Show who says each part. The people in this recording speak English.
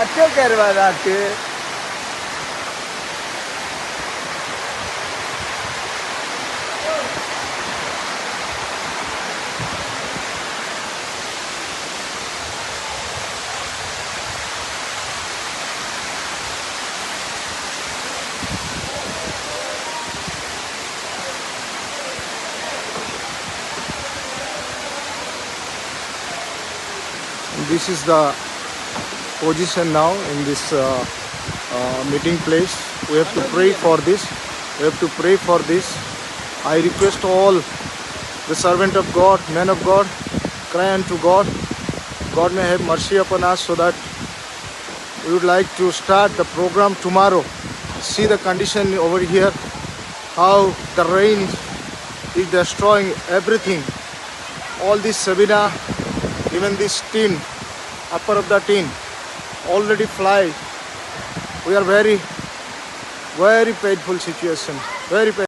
Speaker 1: Atyo kervadatu. This is the position now in this meeting place. We have to pray for this. We have to pray for this. I request all the servant of God, men of God, cry unto God. God may have mercy upon us so that we would like to start the program tomorrow. See the condition over here, how the rain is destroying everything. All this sabina, even this tin, upper of the tin, already fly. We are very painful situation. Very painful.